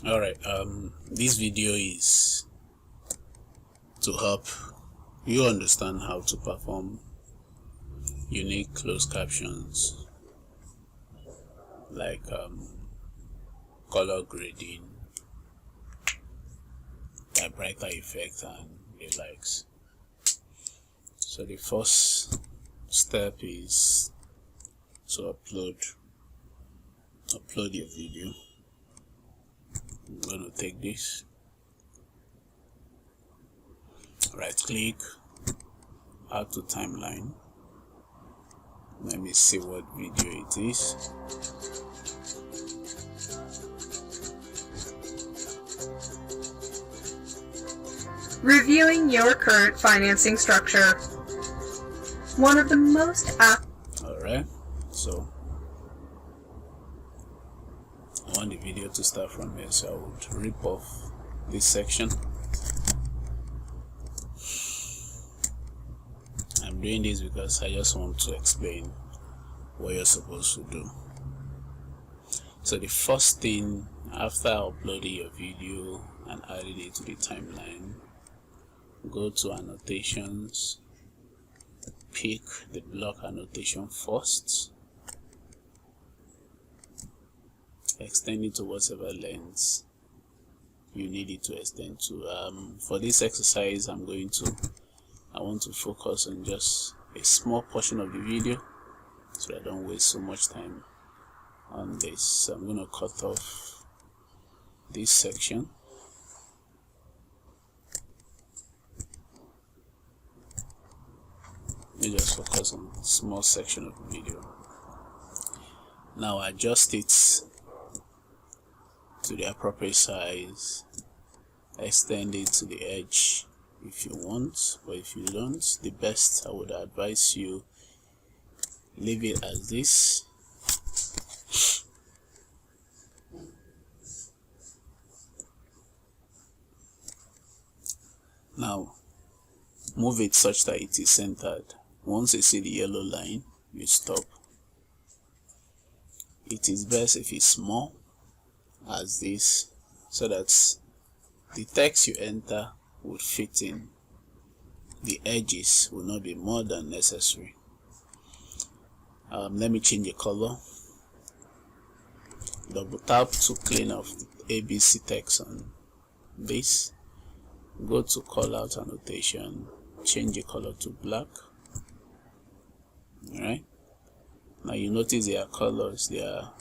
Alright, this video is to help you understand how to perform unique closed captions like color grading, typewriter effect, and the likes. So the first step is to upload your video. I'm going to take this, right click, add to timeline. Let me see what video it is. Reviewing your current financing structure. One of the most Alright, so I want the video to start from here, so I would rip off this section. I'm doing this because I just want to explain what you're supposed to do. So the first thing, after uploading your video and adding it to the timeline, go to annotations, pick the block annotation first, extend it to whatever length you need it to extend to. For this exercise, I want to focus on just a small portion of the video so that I don't waste so much time on this. So I'm going to cut off this section. Let me just focus on a small section of the video. Now adjust it to the appropriate size, extend it to the edge if you want, but if you don't, the best I would advise you leave it as this. Now move it such that it is centered. Once you see the yellow line, you stop. It is best if it's small as this, so that the text you enter would fit in. The edges will not be more than necessary. Let me change the color. Double tap to clean off the ABC text on this. Go to callout annotation, change the color to black. Alright, now you notice there are colors, they are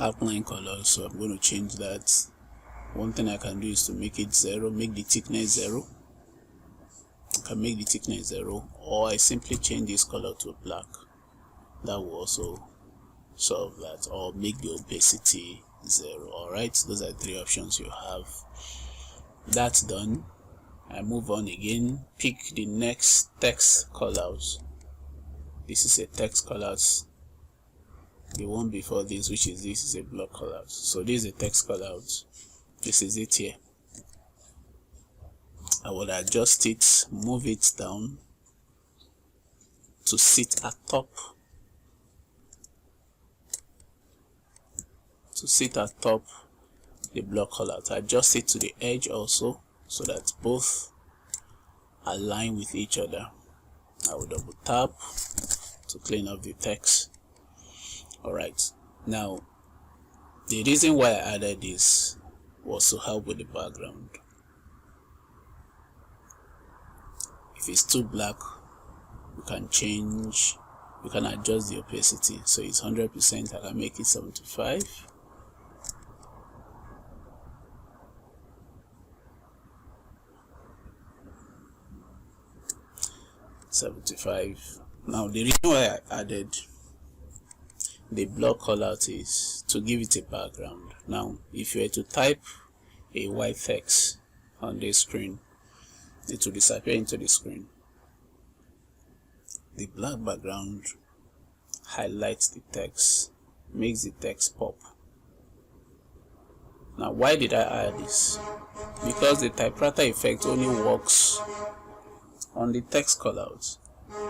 outline colors, so I'm going to change that. One thing I can do is to make it 0, make the thickness 0. I can make the thickness 0, or I simply change this color to black. That will also solve that, or make the opacity 0. Alright, those are 3 options you have. That's done. I move on again, pick the next text callout. This is a text callout. The one before this, which is this, is a block callout. So this is a text callout. This is it here. I will adjust it, move it down to sit at top. To sit at top the block callout. Adjust it to the edge also, so that both align with each other. I will double tap to clean up the text. Alright, now the reason why I added this was to help with the background. If it's too black, you can adjust the opacity. So it's 100%, I can make it 75. 75. Now the reason why I added the block callout is to give it a background. Now if you were to type a white text on the screen, it will disappear into the screen. The black background highlights the text, makes the text pop. Now why did I add this? Because the typewriter effect only works on the text callout.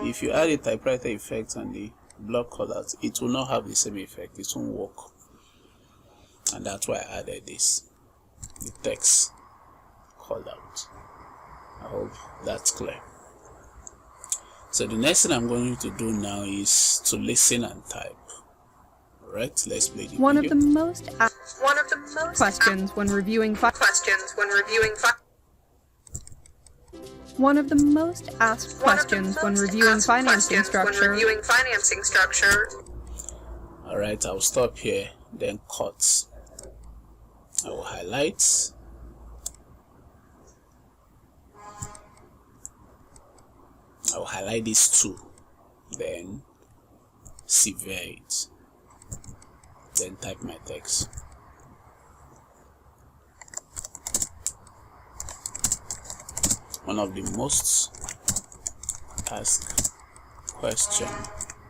If you add a typewriter effect on the block callout, it will not have the same effect, it won't work. and that's why I added this, the text call out. I hope that's clear. So the next thing I'm going to do now is to listen and type. Alright, let's play the One of video. the most questions when reviewing One of the most asked questions when reviewing financing structure. Alright, I'll stop here, then cut. I will highlight. I will highlight these two, then severe it, then type my text. One of the most asked questions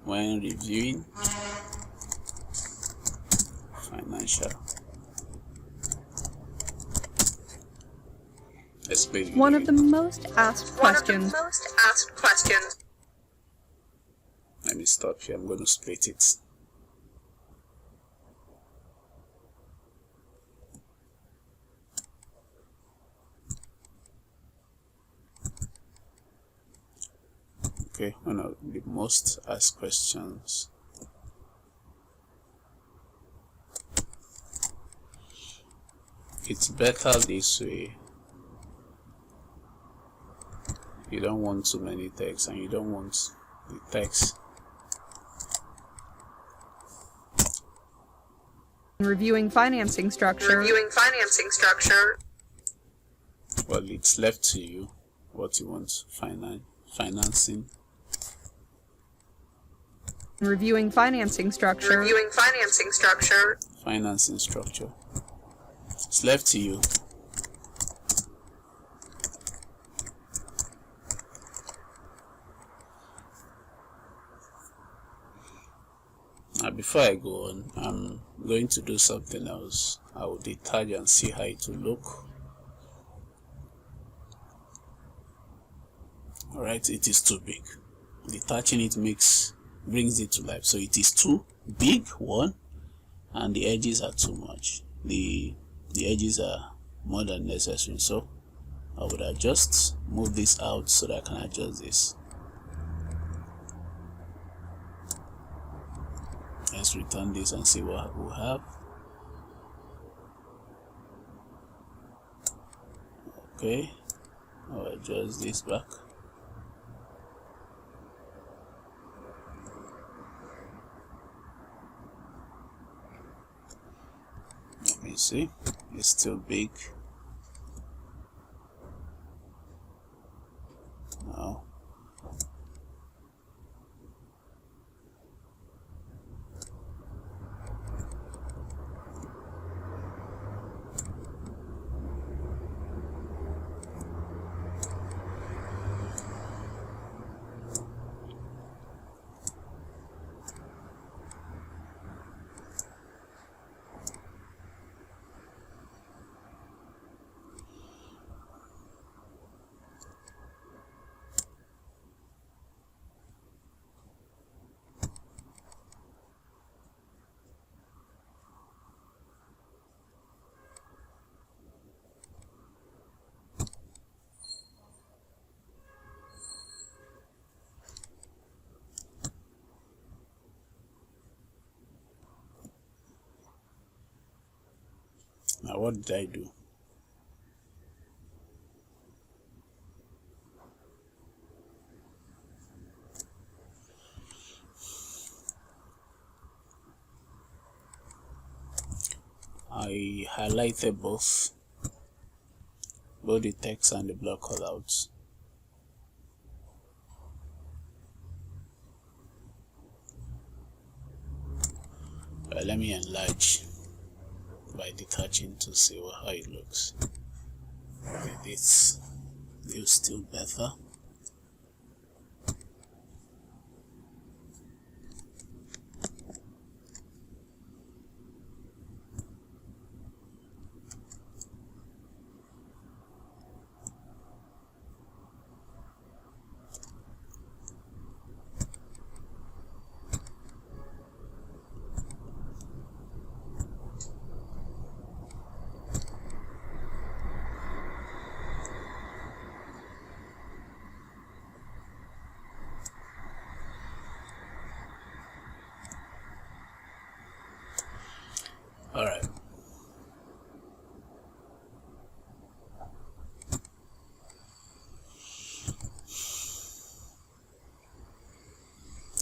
when reviewing financial. One of the most asked questions. Let me stop here. I'm going to split it. Okay, one of the most asked questions. It's better this way. You don't want too many texts, and you don't want the text. Reviewing financing structure. Well, it's left to you what you want. Financing. Reviewing financing structure. Financing structure. It's left to you. Now, before I go on, I'm going to do something else. I will detach and see how it will look. Alright, it is too big. Detaching it brings it to life. So it is too big, one, and the edges are too much. The edges are more than necessary. So I would move this out so that I can adjust this. Let's return this and see what we have. Okay, I'll adjust this back. Let me see, it's still big. Now what did I do? I highlighted both the text and the block callouts. Let me enlarge by detaching to see how it looks. Okay, this is still better. All right.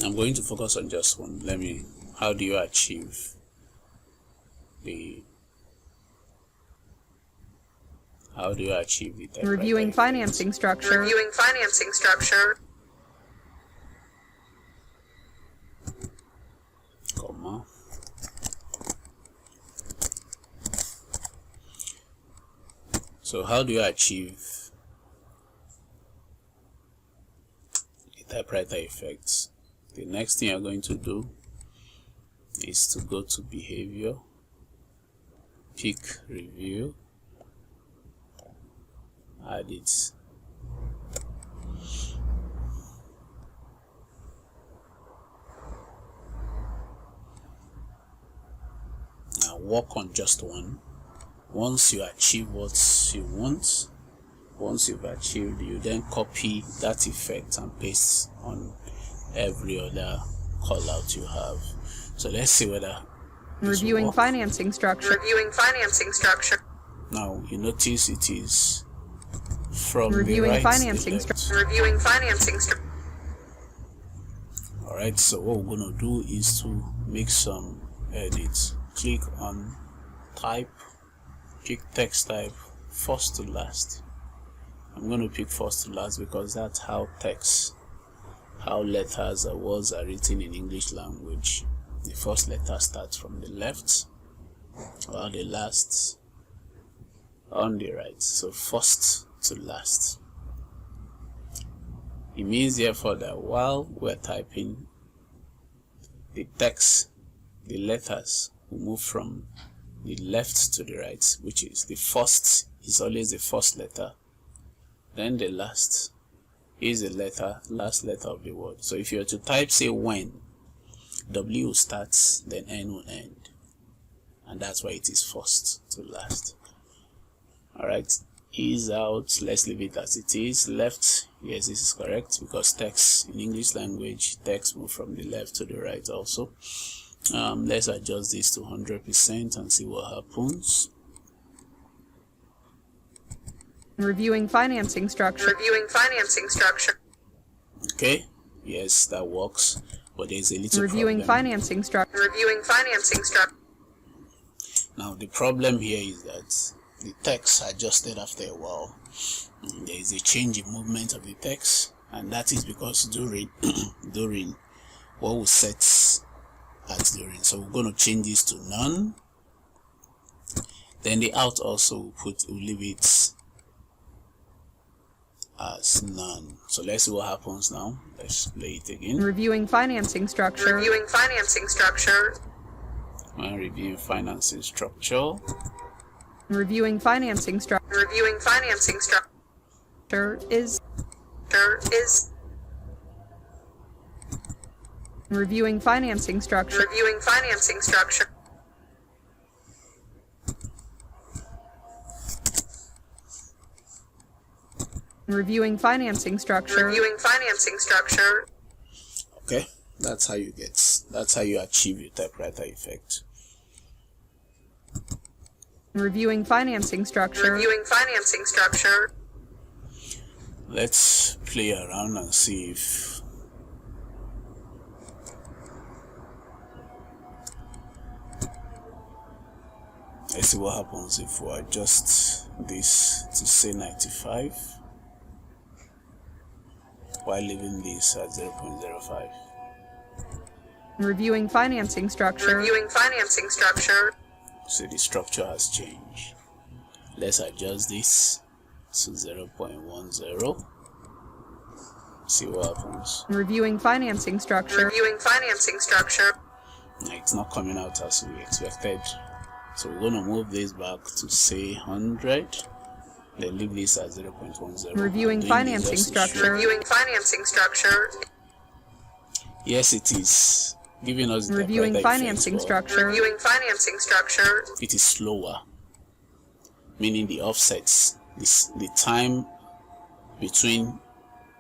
I'm going to focus on just one. How do you achieve the typewriter Reviewing effect? financing structure. Reviewing financing structure. Comma. So how do you achieve the typewriter effects? The next thing you're going to do is to go to behavior, pick review, add it. Now work on just one. Once you achieve what you want, once you've achieved, you then copy that effect and paste on every other call out you have. So let's see whether Reviewing financing structure. Reviewing financing structure. now you notice it is from Reviewing the right financing to the left. structure. Reviewing financing structure. Alright, so what we're going to do is to make some edits. Click on type, pick text type first to last. I'm going to pick first to last because that's how letters or words are written in English language. The first letter starts from the left while the last on the right. So first to last. It means therefore that while we're typing, the text, the letters will move from the left to the right, which is the first is always the first letter, then the last is the last letter of the word. So if you were to type, say, when, W starts, then N will end, and that's why it is first to last. Alright, is out, let's leave it as it is. Left, yes, this is correct, because text in English language, text move from the left to the right also. Let's adjust this to 100% and see what happens. Reviewing financing structure. Reviewing financing structure. Okay, yes, that works, but there's a little Reviewing problem. financing structure. Reviewing financing structure. Now the problem here is that the text adjusted after a while. There is a change in movement of the text, and that is because during what we set at during. So we're going to change this to none. Then the out also we'll leave it as none. So let's see what happens now. Let's play it again. Reviewing financing structure. Reviewing financing structure. When reviewing financing structure. Reviewing financing structure Reviewing financing structure. is reviewing financing structure. Reviewing financing structure. Reviewing financing structure. Reviewing financing structure. Okay, that's how you achieve your typewriter effect. Reviewing financing structure. Reviewing financing structure. Let's play around and see if let's see what happens if we adjust this to say 95 while leaving this at 0.05. Reviewing financing structure. Reviewing financing structure. So the structure has changed. Let's adjust this to 0.10. See what happens. Reviewing financing structure. Reviewing financing structure. It's not coming out as we expected. So we're going to move this back to say 100. Then leave this at 0.10. Reviewing financing structure. Reviewing financing structure. Yes, it is giving us the Reviewing typewriter financing effect, structure. Reviewing financing structure. but it is slower, meaning the offsets, the time between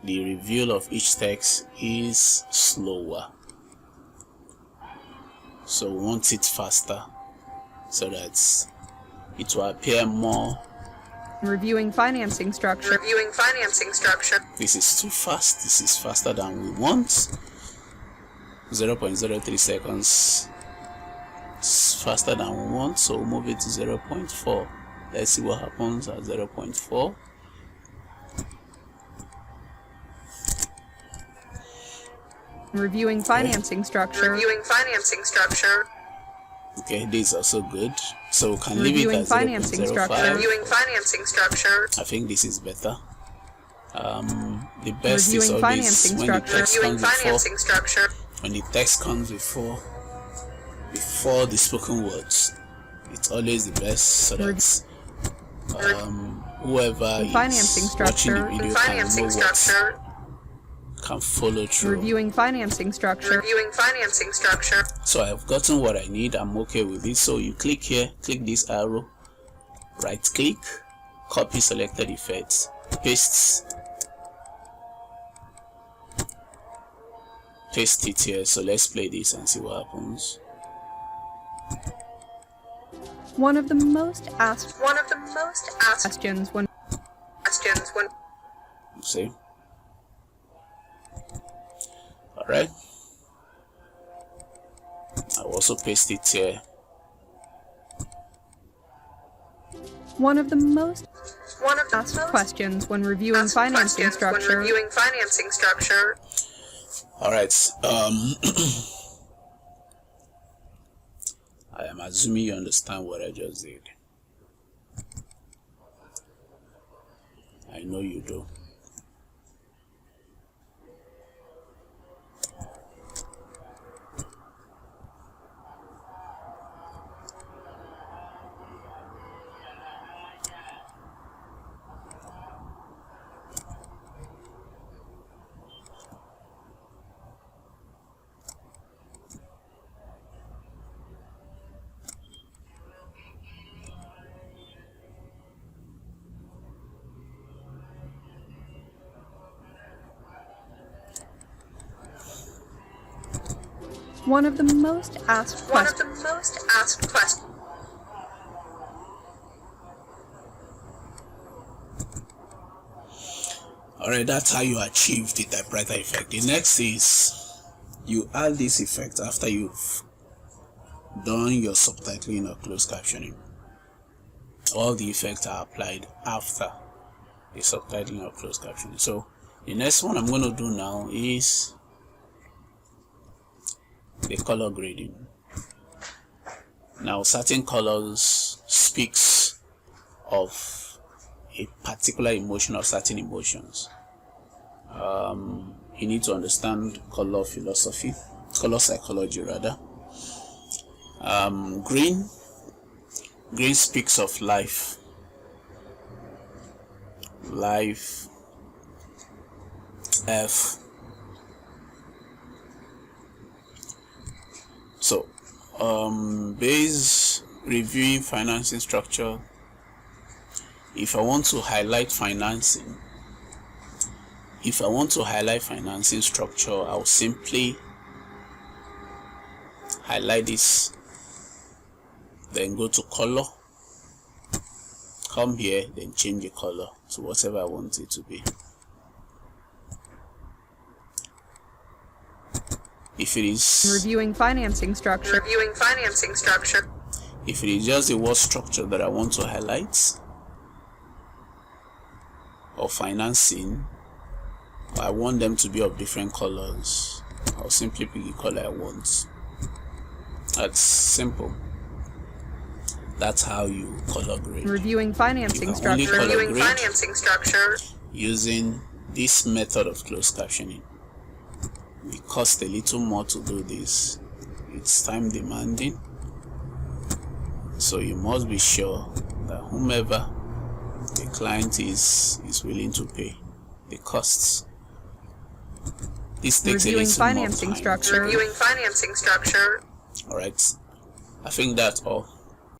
the reveal of each text is slower. So we want it faster. so that it will appear more. Reviewing financing structure. Reviewing financing structure. This is too fast. This is faster than we want. 0.03 seconds. It's faster than we want, so we'll move it to 0.4. Let's see what happens at 0.4. Reviewing financing structure. Reviewing financing structure. Okay, this is also good. So we can leave it Reviewing at financing 0.05. structure. Reviewing financing structure. I think this is better. The best is Reviewing always financing when the structure. text Reviewing comes before. financing structure. When the text comes before the spoken words, it's always the best, so that whoever Financing is watching the structure. video Financing structure. can follow through. Reviewing financing structure. Reviewing financing structure. So I've gotten what I need. I'm okay with it. So you click here, click this arrow, right click, copy selected effects, paste it here. So let's play this and see what happens. One of the most asked Questions when See? Alright. I'll also paste it here. one of the most asked most questions when reviewing financing questions when structure. reviewing financing structure. Alright, I am assuming you understand what I just did. I know you do. One of the most asked One of questions. the most asked questions. Alright, that's how you achieve the typewriter effect. The next is you add this effect after you've done your subtitling or closed captioning. All the effects are applied after the subtitling or closed captioning. So the next one I'm going to do now is the color grading. Now certain colors speaks of a particular emotion or certain emotions. You need to understand color philosophy, color psychology rather. Green speaks of life, F. So base reviewing financing structure. If I want to highlight financing structure, I'll simply highlight this, then go to color, come here, then change the color to whatever I want it to be. If it is Reviewing financing structure. Reviewing financing structure. if it is just the word structure that I want to highlight, or financing, I want them to be of different colors, I'll simply pick the color I want. That's simple. That's how you color grade. Reviewing financing You can only structure. color Reviewing grade financing structure. using this method of closed captioning. It costs a little more to do this. It's time demanding, so you must be sure that whomever the client is willing to pay the costs. This takes Reviewing a little more financing time. structure. Reviewing financing structure. Alright, I think that's all.